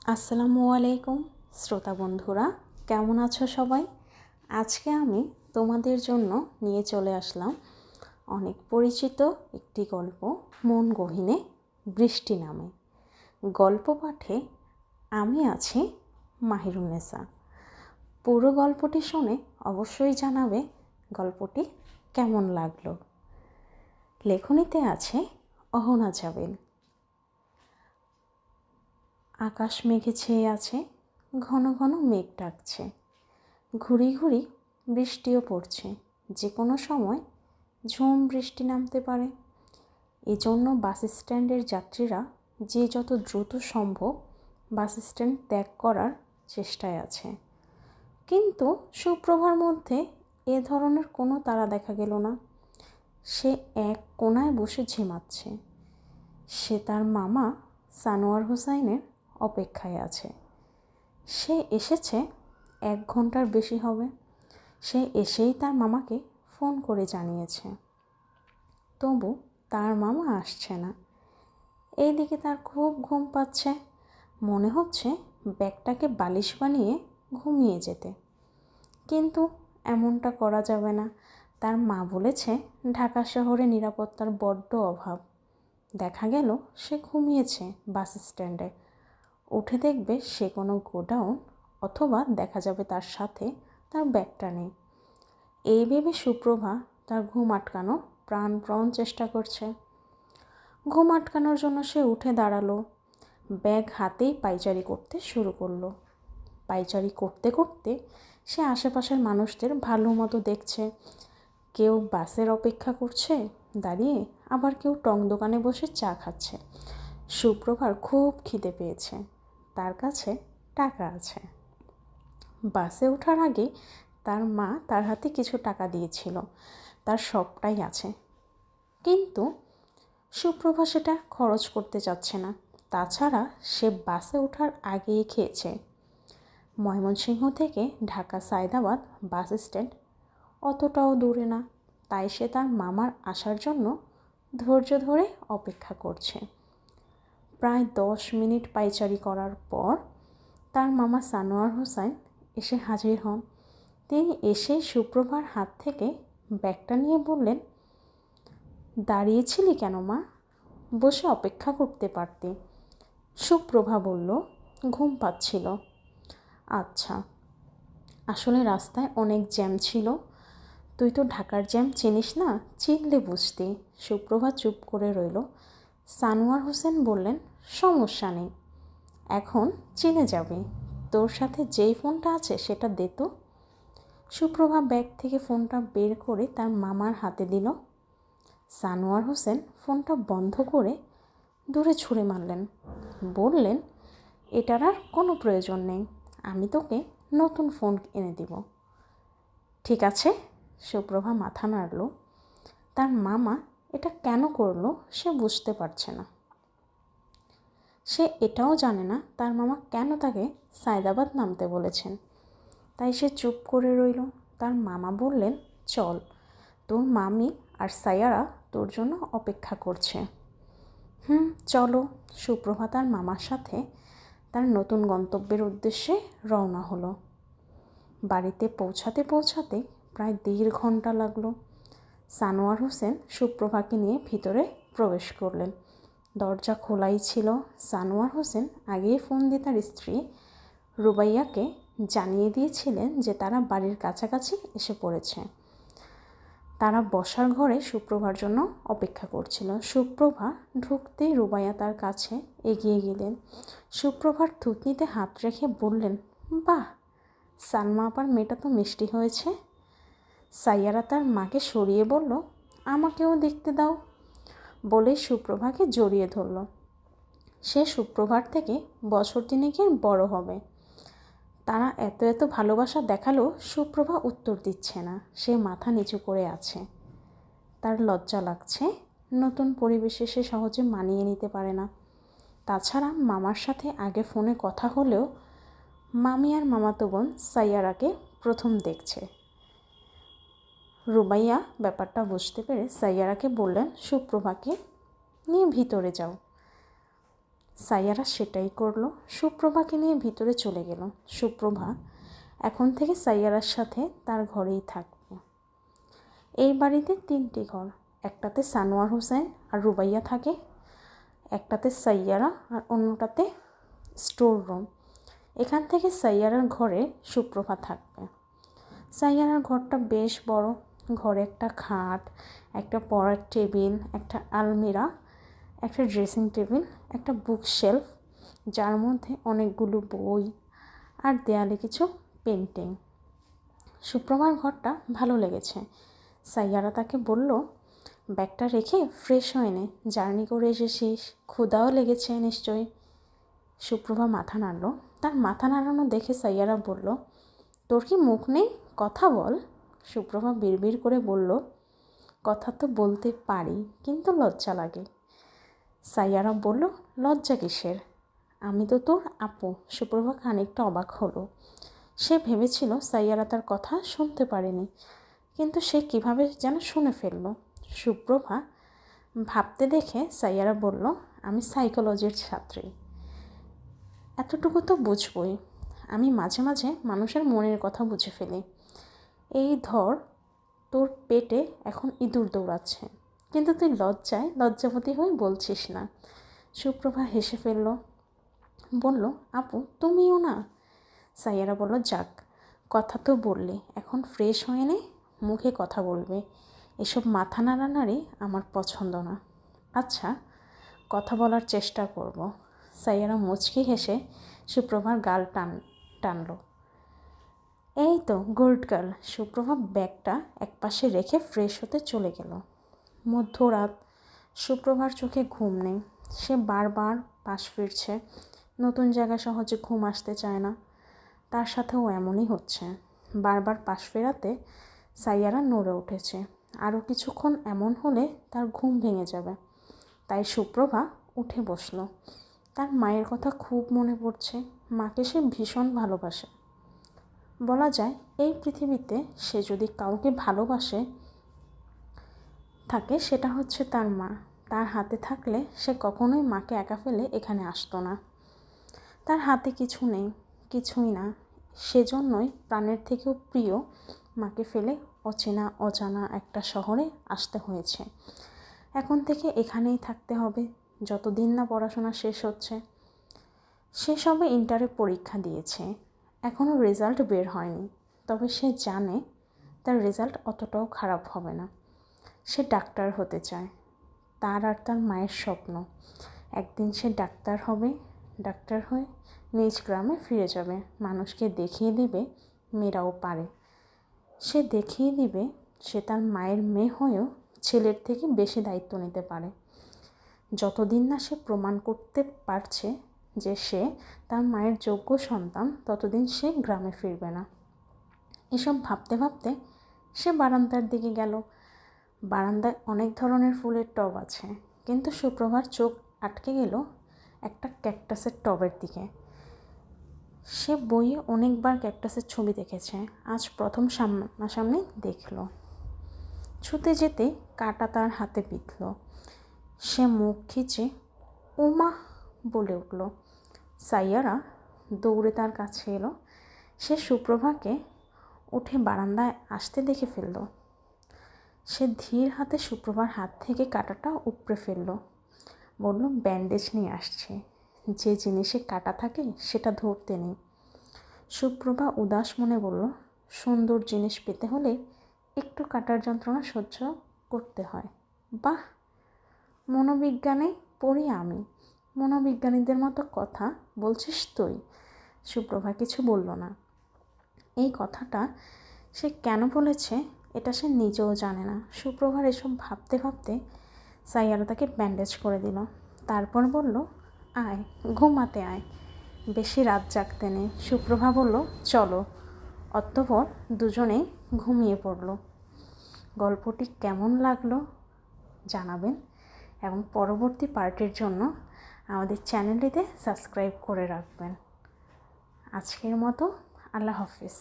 আসসালামু আলাইকুম শ্রোতা বন্ধুরা, কেমন আছো সবাই? আজকে আমি তোমাদের জন্য নিয়ে চলে আসলাম অনেক পরিচিত একটি গল্প, মন গহীনে বৃষ্টি নামে। গল্প পাঠে আমি আছি মাহিরুন্নেসা। পুরো গল্পটি শুনে অবশ্যই জানাবে গল্পটি কেমন লাগলো। লেখনীতে আছে অহনা জাবেল। আকাশ মেঘে ছেয়ে আছে, ঘন ঘন মেঘ ডাকছে, ঘুরি ঘুরি বৃষ্টিও পড়ছে। যে কোনো সময় ঝুম বৃষ্টি নামতে পারে। এজন্য বাস স্ট্যান্ডের যাত্রীরা যে যত দ্রুত সম্ভব বাস স্ট্যান্ড ত্যাগ করার চেষ্টায় আছে। কিন্তু সুপ্রভার মধ্যে এ ধরনের কোনো তারা দেখা গেল না। সে এক কোনায় বসে ঝিমাচ্ছে। সে তার মামা সানোয়ার হোসাইনের অপেক্ষায় আছে। সে এসেছে 1 ঘন্টার বেশি হবে। সে এসেই তার মামাকে ফোন করে জানিয়েছে, তবু তার মামা আসছে না। এইদিকে তার খুব ঘুম পাচ্ছে। মনে হচ্ছে ব্যাগটাকে বালিশ বানিয়ে ঘুমিয়ে যেতে, কিন্তু এমনটা করা যাবে না। তার মা বলেছে ঢাকা শহরে নিরাপত্তার বড্ড অভাব। দেখা গেল সে ঘুমিয়েছে বাস স্ট্যান্ডে। উঠে দেখবে সে কোনো গোডাউন, অথবা দেখা যাবে তার সাথে তার ব্যাগটা নেই। এই ভেবে সুপ্রভা তার ঘুম আটকানোর প্রাণপণ চেষ্টা করছে। ঘুম আটকানোর জন্য সে উঠে দাঁড়ালো। ব্যাগ হাতেই পায়চারি করতে শুরু করলো। পায়চারি করতে করতে সে আশেপাশের মানুষদের ভালো মতো দেখছে। কেউ বাসের অপেক্ষা করছে দাঁড়িয়ে, আবার কেউ টং দোকানে বসে চা খাচ্ছে। সুপ্রভার খুব খিদে পেয়েছে, তার কাছে টাকা আছে। বাসে ওঠার আগে তার মা তার হাতে কিছু টাকা দিয়েছিল, তার সবটাই আছে। কিন্তু সুপ্রভা সেটা খরচ করতে চাচ্ছে না। তাছাড়া সে বাসে ওঠার আগেই খেয়েছে। ময়মনসিংহ থেকে ঢাকা সায়দাবাদ বাস স্ট্যান্ড অতটাও দূরে না, তাই সে তার মামার আসার জন্য ধৈর্য ধরে অপেক্ষা করছে। প্রায় 10 মিনিট পায়চারি করার পর তার মামা সানোয়ার হোসাইন এসে হাজির হন। তিনি এসেই সুপ্রভার হাত থেকে ব্যাগটা নিয়ে বললেন, দাঁড়িয়েছিলি কেন মা? বসে অপেক্ষা করতে পারতি। সুপ্রভা বলল, ঘুম পাচ্ছিল। আচ্ছা, আসলে রাস্তায় অনেক জ্যাম ছিল। তুই তো ঢাকার জ্যাম চিনিস না, চিনলে বুঝতি। সুপ্রভা চুপ করে রইল। সানোয়ার হোসেন বললেন, সমস্যা নেই, এখন চিনে যাবে। তোর সাথে যেই ফোনটা আছে সেটা দে তো। সুপ্রভা ব্যাগ থেকে ফোনটা বের করে তার মামার হাতে দিল। সানোয়ার হোসেন ফোনটা বন্ধ করে দূরে ছুঁড়ে মারলেন। বললেন, এটার আর কোনো প্রয়োজন নেই, আমি তোকে নতুন ফোন এনে দিব। ঠিক আছে। সুপ্রভা মাথা নাড়ল। তার মামা এটা কেন করলো সে বুঝতে পারছে না। সে এটাও জানে না তার মামা কেন তাকে সায়দাবাদ নামতে বলেছেন। তাই সে চুপ করে রইল। তার মামা বললেন, চল, তোর মামি আর সায়ারা তোর জন্য অপেক্ষা করছে। চলো। সুপ্রভা তার মামার সাথে তার নতুন গন্তব্যের উদ্দেশ্যে রওনা হলো। বাড়িতে পৌঁছাতে পৌঁছাতে প্রায় 1.5 ঘন্টা লাগলো। সানোয়ার হোসেন সুপ্রভাকে নিয়ে ভিতরে প্রবেশ করলেন। দরজা খোলাই ছিল। সানোয়ার হোসেন আগেই ফোন দিয়ে তার স্ত্রী রুবাইয়াকে জানিয়ে দিয়েছিলেন যে তারা বাড়ির কাছাকাছি এসে পড়েছে। তারা বসার ঘরে সুপ্রভার জন্য অপেক্ষা করছিল। সুপ্রভা ঢুকতেই রুবাইয়া তার কাছে এগিয়ে গেলেন। সুপ্রভার থুতনিতে হাত রেখে বললেন, বাহ, সালমা আপার মেয়েটা তো মিষ্টি হয়েছে। সাইয়ারা তার মাকে সরিয়ে বলল, আমাকেও দেখতে দাও। বলে সুপ্রভাকে জড়িয়ে ধরল। সে সুপ্রভার থেকে বছর 3 বড় হবে। তারা এত এত ভালোবাসা দেখালো, সুপ্রভা উত্তর দিচ্ছে না। সে মাথা নিচু করে আছে। তার লজ্জা লাগছে। নতুন পরিবেশে সে সহজে মানিয়ে নিতে পারে না। তাছাড়া মামার সাথে আগে ফোনে কথা হলেও মামি আর মামাতো বোন সাইয়ারাকে প্রথম দেখছে। রুবাইয়া ব্যাপারটা বুঝতে পেরে সাইয়ারাকে বললেন, সুপ্রভাকে নিয়ে ভিতরে যাও। সাইয়ারা সেটাই করলো। সুপ্রভাকে নিয়ে ভিতরে চলে গেল। সুপ্রভা এখন থেকে সাইয়ারার সাথে তার ঘরেই থাকবে। এই বাড়িতে 3টি ঘর, একটাতে সানোয়ার হোসেন আর রুবাইয়া থাকে, একটাতে সাইয়ারা আর অন্যটাতে স্টোর রুম। এখান থেকে সাইয়ারার ঘরে সুপ্রভা থাকবে। সাইয়ারার ঘরটা বেশ বড়। ঘরে একটা খাট, একটা পড়ার টেবিল, একটা আলমিরা, একটা ড্রেসিং টেবিল, একটা বুক শেলফ যার মধ্যে অনেকগুলো বই আর দেয়ালে কিছু পেন্টিং। সুপ্রভার ঘরটা ভালো লেগেছে। সাইয়ারা তাকে বলল, ব্যাগটা রেখে ফ্রেশ হয়ে নে, জার্নি করে এসেছিস, ক্ষুধাও লেগেছে নিশ্চয়ই। সুপ্রভা মাথা নাড়ল। তার মাথা নাড়ানো দেখে সাইয়ারা বলল, তোর কি মুখ নেই, কথা বল। সুপ্রভা বিড়বিড় করে বলল, কথা তো বলতে পারি কিন্তু লজ্জা লাগে। সাইয়ারা বলল, লজ্জা কিসের, আমি তো তোর আপু। সুপ্রভা খানিকটা অবাক হলো। সে ভেবেছিল সাইয়ারা তার কথা শুনতে পারেনি, কিন্তু সে কিভাবে যেন শুনে ফেলল। সুপ্রভা ভাবতে দেখে সাইয়ারা বলল, আমি সাইকোলজির ছাত্রী, এতটুকু তো বুঝবই। আমি মাঝে মাঝে মানুষের মনের কথা বুঝে ফেলি। এই ধর, তোর পেটে এখন ইঁদুর দৌড়াচ্ছে, কিন্তু তুই লজ্জাবতী হয়ে বলছিস না। সুপ্রভা হেসে ফেলল, বলল, আপু তুমিও না। সাইয়ারা বলল, যাক, কথা তো বললে, এখন ফ্রেশ হয়ে নে, মুখে কথা বলবে। এসব মাথা নাড়ানাড়ি আমার পছন্দ না। আচ্ছা, কথা বলার চেষ্টা করব। সাইয়ারা মুচকি হেসে সুপ্রভার গাল টানল। এই তো গুড গার্ল। সুপ্রভা ব্যাগটা একপাশে রেখে ফ্রেশ হতে চলে গেল। মধ্যরাত। সুপ্রভার চোখে ঘুম নেই। সে বারবার পাশ ফিরছে। নতুন জায়গায় সহজে ঘুম আসতে চায় না। তার সাথেও এমনই হচ্ছে। বারবার পাশ ফেরাতে সাইয়ারা নড়ে উঠেছে। আরও কিছুক্ষণ এমন হলে তার ঘুম ভেঙে যাবে। তাই সুপ্রভা উঠে বসল। তার মায়ের কথা খুব মনে পড়ছে। মাকে সে ভীষণ ভালোবাসে। বলা যায় এই পৃথিবীতে সে যদি কাউকে ভালোবাসে থাকে সেটা হচ্ছে তার মা। তার হাতে থাকলে সে কখনোই মাকে একা ফেলে এখানে আসতো না। তার হাতে কিছু নেই, কিছুই না। সেজন্যই প্রাণের থেকেও প্রিয় মাকে ফেলে অচেনা অজানা একটা শহরে আসতে হয়েছে। এখন থেকে এখানেই থাকতে হবে যতদিন না পড়াশোনা শেষ হচ্ছে। সে সবে ইন্টারে পরীক্ষা দিয়েছে, এখনও রেজাল্ট বের হয়নি। তবে সে জানে তার রেজাল্ট অতটাও খারাপ হবে না। সে ডাক্তার হতে চায়। তার আর তার মায়ের স্বপ্ন, একদিন সে ডাক্তার হবে। ডাক্তার হয়ে নিজ গ্রামে ফিরে যাবে, মানুষকে দেখিয়ে দিবে মেয়েরাও পারে। সে দেখিয়ে দিবে সে তার মায়ের মেয়ে হয়েও ছেলের থেকে বেশি দায়িত্ব নিতে পারে। যতদিন না সে প্রমাণ করতে পারছে যে সে তার মায়ের যোগ্য সন্তান, ততদিন সে গ্রামে ফিরবে না। এসব ভাবতে ভাবতে সে বারান্দার দিকে গেল। বারান্দায় অনেক ধরনের ফুলের টব আছে, কিন্তু সুপ্রভার চোখ আটকে গেল একটা ক্যাকটাসের টবের দিকে। সে বইয়ে অনেকবার ক্যাকটাসের ছবি দেখেছে, আজ প্রথম সামনাসামনি দেখল। ছুতে যেতে কাঁটা তার হাতে বিঁধল। সে মুখ খিচে উমা বলে উঠল। সাইয়ারা দৌড়ে তার কাছে এলো। সে সুপ্রভাকে উঠে বারান্দায় আসতে দেখে ফেলল। সে ধীর হাতে সুপ্রভার হাত থেকে কাঁটাটা উপড়ে ফেলল। বলল, ব্যান্ডেজ নিয়ে আসছে, যে জিনিসে কাঁটা থাকে সেটা ধরতে নেই। সুপ্রভা উদাস মনে বলল, সুন্দর জিনিস পেতে হলে একটু কাটার যন্ত্রণা সহ্য করতে হয়। বাহ, মনোবিজ্ঞানে পড়ি আমি, মনোবিজ্ঞানীদের মতো কথা বলছিস তুই। সুপ্রভা কিছু বলল না। এই কথাটা সে কেন বলেছে এটা সে নিজেও জানে না। সুপ্রভার এসব ভাবতে ভাবতে সাইয়ারা তাকে ব্যান্ডেজ করে দিল। তারপর বলল, আয় ঘুমাতে আয়, বেশি রাত জাগতে নেই। সুপ্রভা বলল, চলো। অতঃপর দুজনেই ঘুমিয়ে পড়ল। গল্পটি কেমন লাগলো জানাবেন এবং পরবর্তী পার্টের জন্য আমাদের চ্যানেলটিতে সাবস্ক্রাইব করে রাখবেন। আজকের মতো আল্লাহ হাফেজ।